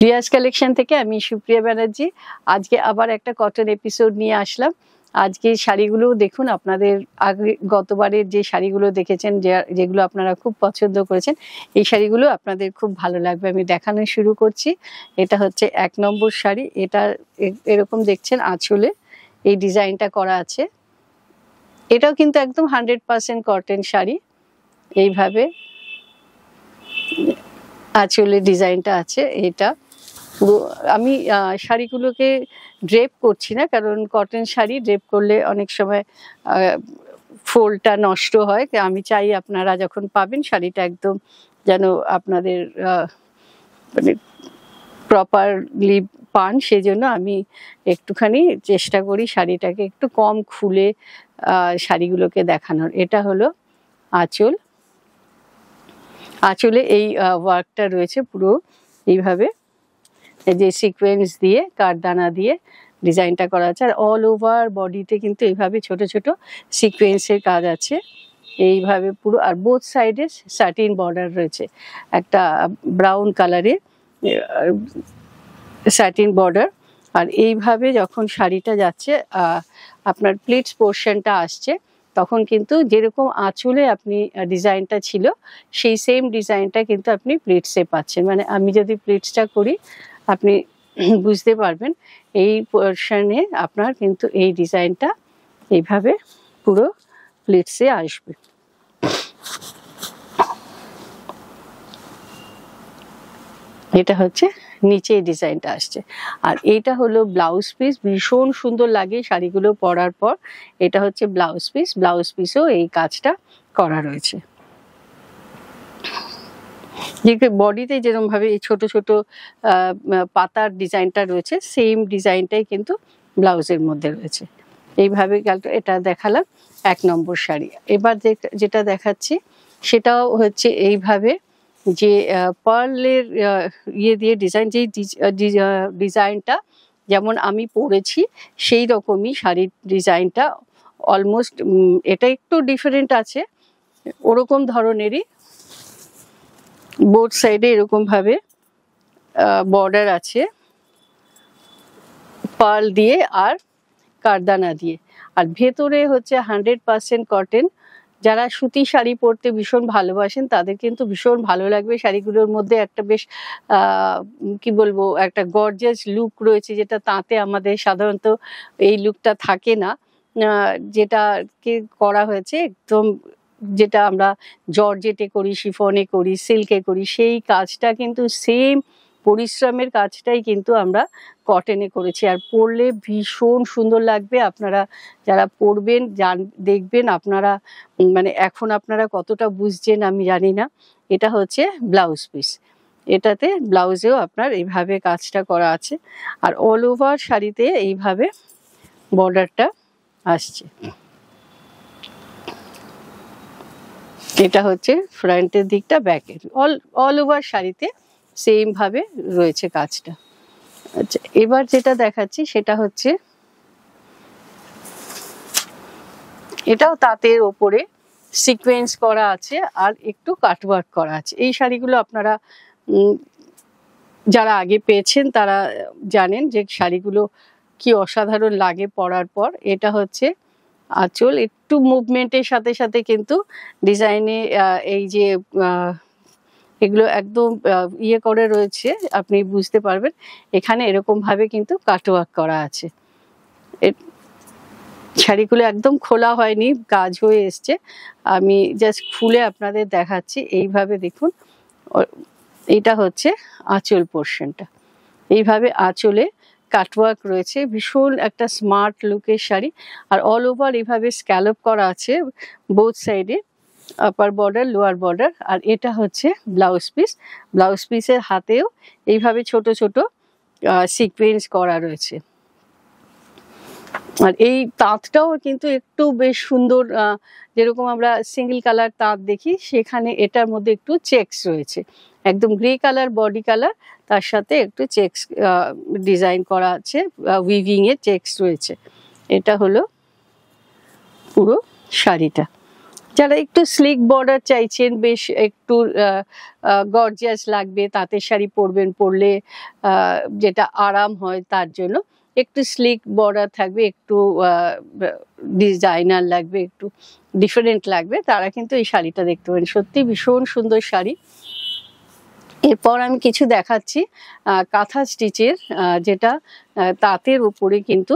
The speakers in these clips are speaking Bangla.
রিয়াজ কালেকশন থেকে আমি সুপ্রিয়া ব্যানার্জি। আজকে আবার একটা কটন এপিসোড নিয়ে আসলাম। আজকে শাড়িগুলো দেখুন, আপনাদের আগে গতবারের যে শাড়িগুলো দেখেছেন, যেগুলো আপনারা খুব পছন্দ করেছেন, এই শাড়িগুলো আপনাদের খুব ভালো লাগবে। আমি দেখানো শুরু করছি। এটা হচ্ছে 1 নম্বর শাড়ি। এটা এরকম দেখছেন, আঁচলে এই ডিজাইনটা করা আছে। এটাও কিন্তু একদম 100% কটন শাড়ি। এইভাবে আঁচলে ডিজাইনটা আছে। এটা পুরো আমি শাড়িগুলোকে ড্রেপ করছি না, কারণ কটন শাড়ি ড্রেপ করলে অনেক সময় ফোল্ডটা নষ্ট হয়। আমি চাই আপনারা যখন পাবেন শাড়িটা একদম যেন আপনাদের মানে প্রপারলি পান, সেই জন্য আমি একটুখানি চেষ্টা করি শাড়িটাকে একটু কম খুলে শাড়িগুলোকে দেখানোর। এটা হলো আঁচল। আঁচলে এই ওয়ার্কটা রয়েছে পুরো এইভাবে, যে সিকোয়েন্স দিয়ে কাঠদানা দিয়ে ডিজাইনটা করা আছে। আর অল ওভার বডিতে কিন্তু এইভাবে ছোট ছোট সিকোয়েন্সের কাজ আছে এইভাবে পুরো। আর বোথ সাইডে স্যাটিন বর্ডার রয়েছে, একটা ব্রাউন কালারের স্যাটিন বর্ডার। আর এইভাবে যখন শাড়িটা যাচ্ছে, আপনার প্লিটস পোর্শনটা আসছে, তখন কিন্তু যেরকম আঁচলে আপনি ডিজাইনটা ছিল সেই সেম ডিজাইনটা কিন্তু আপনি প্লিটসে পাচ্ছেন। মানে আমি যদি প্লিটসটা করি আপনি বুঝতে পারবেন এই পোর্শনে আপনার কিন্তু এই ডিজাইনটা এইভাবে পুরো প্লিটসে আসবে। এটা হচ্ছে নিচে এই ডিজাইনটা আসছে। আর এইটা হলো ব্লাউজ পিস। ভীষণ সুন্দর লাগে শাড়িগুলো পরার পর। এটা হচ্ছে ব্লাউজ পিস। ব্লাউজ পিসেও এই কাজটা করা রয়েছে। বডিতে যেরকম ভাবে এই ছোট ছোট পাতার ডিজাইনটা রয়েছে, সেম ডিজাইনটাই কিন্তু ব্লাউজের মধ্যে রয়েছে। এইভাবে এটা দেখালাম 1 নম্বর শাড়ি। এবার যেটা দেখাচ্ছি সেটাও হচ্ছে এইভাবে, যে পার্লের ইয়ে দিয়ে ডিজাইন, যেই ডিজাইনটা যেমন আমি পরেছি সেই রকমই শাড়ির ডিজাইনটা অলমোস্ট। এটা একটু ডিফারেন্ট আছে, ওরকম ধরনেরই। বোথ সাইডে এরকম ভাবে বর্ডার আছে পার্ল দিয়ে আর কারদানা দিয়ে। আর ভেতরে হচ্ছে 100% কটন। যারা সুতি শাড়ি পরতে ভীষণ ভালোবাসেন তাদের কিন্তু ভীষণ ভালো লাগবে। শাড়িগুলোর মধ্যে একটা বেশ কি বলবো, একটা গর্জিয়াস লুক রয়েছে, যেটা তাঁতে আমাদের সাধারণত এই লুকটা থাকে না। যেটাকে করা হয়েছে একদম, যেটা আমরা জর্জেটে করি, শিফনে করি, সিল্কে করি, সেই কাজটা কিন্তু সেম পরিশ্রমের কাজটাই কিন্তু আমরা কটনে করেছি। আর পরলে ভীষণ সুন্দর লাগবে। আপনারা যারা পরবেন দেখবেন আপনারা, মানে এখন আপনারা কতটা বুঝছেন আমি জানি না। এটা হচ্ছে ব্লাউজ পিস। এটাতে ব্লাউজেও আপনার এইভাবে কাজটা করা আছে। আর অল ওভার শাড়িতে এইভাবে বর্ডারটা আসছে। এটা হচ্ছে ফ্রন্টের দিকটা, ব্যাকের অল ওভার শাড়িতে সেম ভাবে রয়েছে কাজটা। আচ্ছা, এবার যেটা দেখাচ্ছি সেটা হচ্ছে, এটাও তাঁতের ওপরে সিকোয়েন্স করা আছে আর একটু কাটওয়ার্ক করা আছে। এই শাড়িগুলো আপনারা যারা আগে পেয়েছেন তারা জানেন যে শাড়িগুলো কি অসাধারণ লাগে পরার পর। এটা হচ্ছে আঁচল। একটু মুভমেন্টের সাথে সাথে কিন্তু ডিজাইনে এই যে এগুলো একদম ইয়ে করে রয়েছে, আপনি বুঝতে পারবেন এখানে এরকম ভাবে কিন্তু কাটওয়ার্ক করা আছে। শাড়িগুলো একদম খোলা হয়নি, কাজ হয়ে এসছে। আমি জাস্ট খুলে আপনাদের দেখাচ্ছি। এইভাবে দেখুন, এটা হচ্ছে আঁচল পোর্শনটা। এইভাবে আঁচলে কাটওয়ার্ক রয়েছে, ভীষণ একটা স্মার্ট লুকের শাড়ি। আর অল ওভার এইভাবে স্ক্যালপ করা আছে বোথ সাইডে, আপার বর্ডার লোয়ার বর্ডার। আর এটা হচ্ছে ব্লাউজ পিস। ব্লাউজ পিসের হাতেও এইভাবে ছোট ছোট সিকোয়েন্স করা রয়েছে। আর এই তাঁতটাও কিন্তু একটু বেশ সুন্দর, যেরকম আমরা সিঙ্গেল কালার তাঁত দেখি সেখানে এটার মধ্যে একটু চেকস রয়েছে। একদম গ্রে কালার বডি কালার, তার সাথে একটু চেকস ডিজাইন করা আছে, উইভিং এর চেকস রয়েছে। এটা হলো পুরো শাড়িটা। যারা একটু স্লিক বর্ডার চাইছেন, বেশ একটু গর্জিয়াস লাগবে, তাঁতের শাড়ি পরবেন, পরলে যেটা আরাম হয় তার জন্য একটু স্লিক বর্ডার থাকবে, একটু ডিজাইনার লাগবে, একটু ডিফারেন্ট লাগবে, তারা কিন্তু এই শাড়িটা দেখতে পারেন। সত্যি ভীষণ সুন্দর শাড়ি। এরপর আমি কিছু দেখাচ্ছি কাঁথা স্টিচের, যেটা তাঁতের উপরে কিন্তু,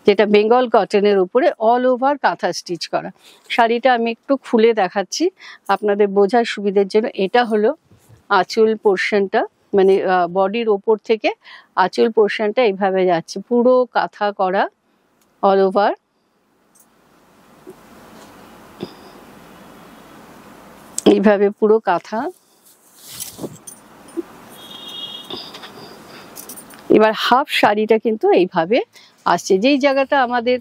যেটা বেঙ্গল কটনের উপরে অল ওভার কাঁথা স্টিচ করা। শাড়িটা আমি একটু খুলে দেখাচ্ছি আপনাদের বোঝার সুবিধার জন্য। এটা হলো আঁচল পোর্শনটা, মানে বডির ওপর থেকে আঁচল পোর্শনটা এইভাবে যাচ্ছে, পুরো কাঁথা করা অল ওভার। এইভাবে পুরো কাঁথা। এবার হাফ শাড়িটা কিন্তু এইভাবে আসছে। যেই জায়গাটা আমাদের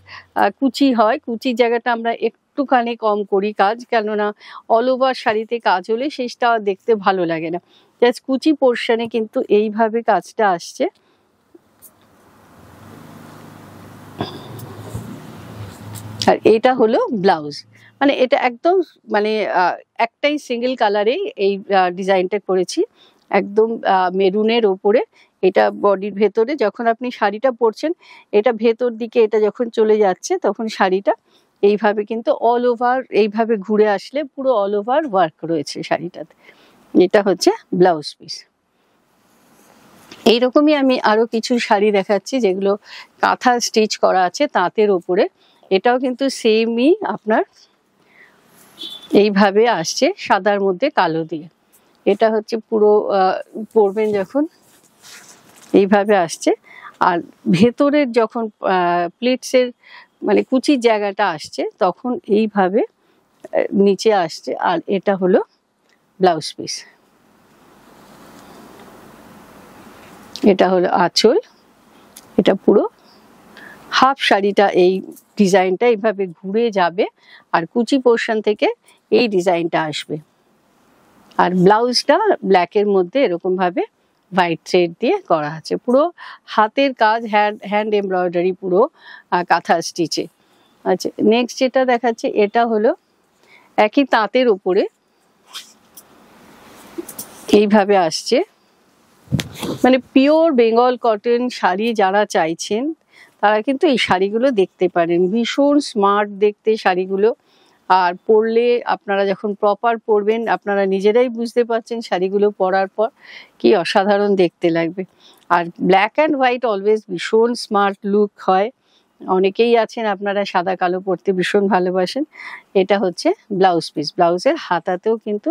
কুচি হয়, কুচির জায়গাটা আমরা একটুখানি কম করি কাজ, কেননা অল ওভার শাড়িতে কাজ হলে সেটা দেখতে ভালো লাগে না। জাস্ট কুচি পোর্শনে কিন্তু এইভাবে কাজটা আসছে। আর এটা হলো ব্লাউজ, মানে এটা একদম মানে একটাই সিঙ্গেল কালারে এই ডিজাইনটা করেছি, একদম মেরুনের ওপরে। এটা বডির ভেতরে যখন আপনি শাড়িটা পরছেন, এটা ভেতর দিকে এটা যখন চলে যাচ্ছে, তখন শাড়িটা এইভাবে কিন্তু অল ওভার এইভাবে ঘুরে আসলে পুরো অল ওভার ওয়ার্ক রয়েছে শাড়িটাতে। এটা হচ্ছে ব্লাউজ পিস। এইরকমই আমি আরো কিছু শাড়ি দেখাচ্ছি যেগুলো কাঁথা স্টিচ করা আছে তাঁতের ওপরে। এটাও কিন্তু সেমই আপনার এইভাবে আসছে, সাদার মধ্যে কালো দিয়ে। এটা হচ্ছে পুরো পরবেন যখন এইভাবে আসছে, আর ভেতরের যখন প্লিটসের মানে কুচির জায়গাটা আসছে তখন এইভাবে নিচে আসছে। আর এটা হলো ব্লাউজ পিস। এটা হলো আঁচল। এটা পুরো হাফ শাড়িটা এই ডিজাইনটা এইভাবে ঘুরে যাবে, আর কুচি পোর্শন থেকে এই ডিজাইনটা আসবে। আর ব্লাউজটা ব্ল্যাকের মধ্যে এরকম ভাবে হোয়াইট থ্রেড দিয়ে করা আছে, পুরো হাতের কাজ, হ্যান্ড এমব্রয়ডারি পুরো কাঁথা স্টিচে। আচ্ছা, নেক্সট যেটা দেখাচ্ছে এটা হলো একই তাঁতের উপরে এইভাবে আসছে, মানে পিওর বেঙ্গল কটন শাড়ি যারা চাইছেন তারা কিন্তু এই শাড়িগুলো দেখতে পারেন। ভীষণ স্মার্ট দেখতে শাড়িগুলো, আর পরলে আপনারা যখন প্রপার পরবেন আপনারা নিজেরাই বুঝতে পারছেন শাড়িগুলো পরার পর কি অসাধারণ দেখতে লাগবে। আর ব্ল্যাক অ্যান্ড হোয়াইট অলওয়েজ ভীষণ স্মার্ট লুক হয়। অনেকেই আছেন আপনারা সাদা কালো পরতে ভীষণ ভালোবাসেন। এটা হচ্ছে ব্লাউজ পিস। ব্লাউজের হাতাতেও কিন্তু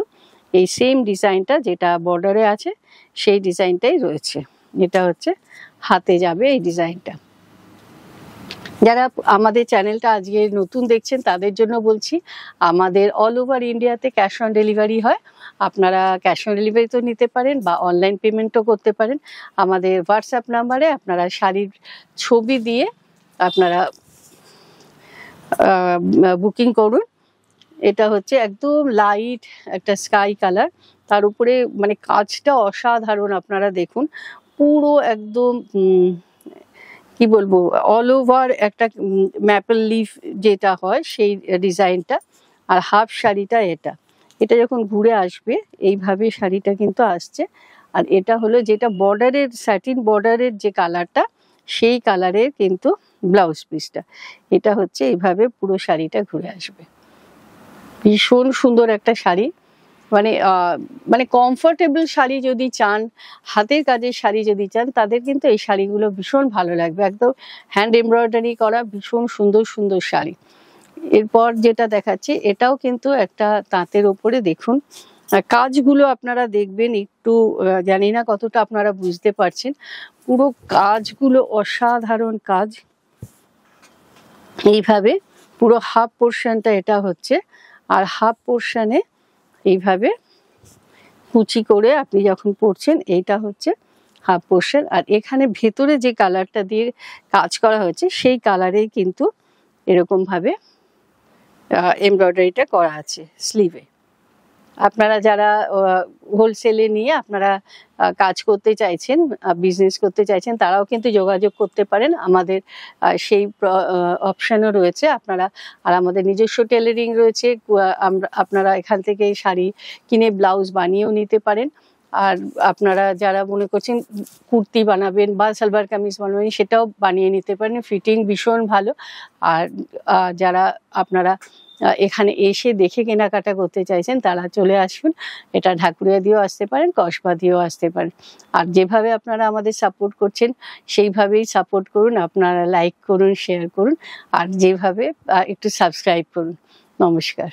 এই সেম ডিজাইনটা যেটা বর্ডারে আছে সেই ডিজাইনটাই রয়েছে। এটা হচ্ছে হাতে যাবে এই ডিজাইনটা। যারা আমাদের চ্যানেলটা আজকে নতুন দেখছেন তাদের জন্য বলছি, আমাদের অল ওভার ইন্ডিয়াতে ক্যাশ অন ডেলিভারি হয়। আপনারা ক্যাশ অন ডেলিভারি তো নিতে পারেন বা অনলাইন পেমেন্টও করতে পারেন। আমাদের হোয়াটসঅ্যাপ নাম্বারে আপনারা শাড়ির ছবি দিয়ে আপনারা বুকিং করুন। এটা হচ্ছে একদম লাইট একটা স্কাই কালার, তার উপরে মানে কাজটা অসাধারণ। আপনারা দেখুন পুরো একদম কি বলবো, অল ওভার একটা ম্যাপল লিফ যেটা হয় সেই ডিজাইনটা। আর হাফ শাড়িটা এটা, এটা যখন ঘুরে আসবে এইভাবে শাড়িটা কিন্তু আসছে। আর এটা হলো যেটা বর্ডারের, স্যাটিন বর্ডারের যে কালারটা সেই কালারের কিন্তু ব্লাউজ পিসটা। এটা হচ্ছে এইভাবে পুরো শাড়িটা ঘুরে আসবে। ভীষণ সুন্দর একটা শাড়ি, মানে মানে কমফোর্টেবল শাড়ি যদি চান, হাতের কাজের শাড়ি যদি চান, তাদের কিন্তু এই শাড়িগুলো ভীষণ ভালো লাগবে। একদম হ্যান্ড এমব্রয়ডারি করা ভীষণ সুন্দর সুন্দর শাড়ি। এরপর যেটা দেখাচ্ছি এটাও কিন্তু একটা তাঁতের ওপরে, দেখুন কাজগুলো আপনারা দেখবেন একটু, জানি না কতটা আপনারা বুঝতে পারছেন, পুরো কাজগুলো অসাধারণ কাজ। এইভাবে পুরো হাফ পোর্শনটা এটা হচ্ছে, আর হাফ পোর্শনে এইভাবে কুচি করে আপনি যখন পরছেন এইটা হচ্ছে হাফ পোর্শন। আর এখানে ভেতরে যে কালারটা দিয়ে কাজ করা হয়েছে সেই কালারেই কিন্তু এরকম ভাবে এমব্রয়ডারিটা করা আছে স্লিভে। আপনারা যারা হোলসেলে নিয়ে আপনারা কাজ করতে চাইছেন, বিজনেস করতে চাইছেন, তারাও কিন্তু যোগাযোগ করতে পারেন। আমাদের সেই অপশনও রয়েছে। আপনারা আর আমাদের নিজস্ব টেলারিং রয়েছে। আপনারা এখান থেকে শাড়ি কিনে ব্লাউজ বানিয়েও নিতে পারেন। আর আপনারা যারা মনে করছেন কুর্তি বানাবেন বা সালোয়ার কামিজ বানাবেন, সেটাও বানিয়ে নিতে পারেন। ফিটিং ভীষণ ভালো। আর যারা আপনারা এখানে এসে দেখে কেনাকাটা করতে চাইছেন, তারা চলে আসুন। এটা ঢাকুরিয়া দিয়েও আসতে পারেন, কসবা দিয়েও আসতে পারেন। আর যেভাবে আপনারা আমাদের সাপোর্ট করছেন, সেইভাবেই সাপোর্ট করুন। আপনারা লাইক করুন, শেয়ার করুন, আর যেভাবে একটু সাবস্ক্রাইব করুন। নমস্কার।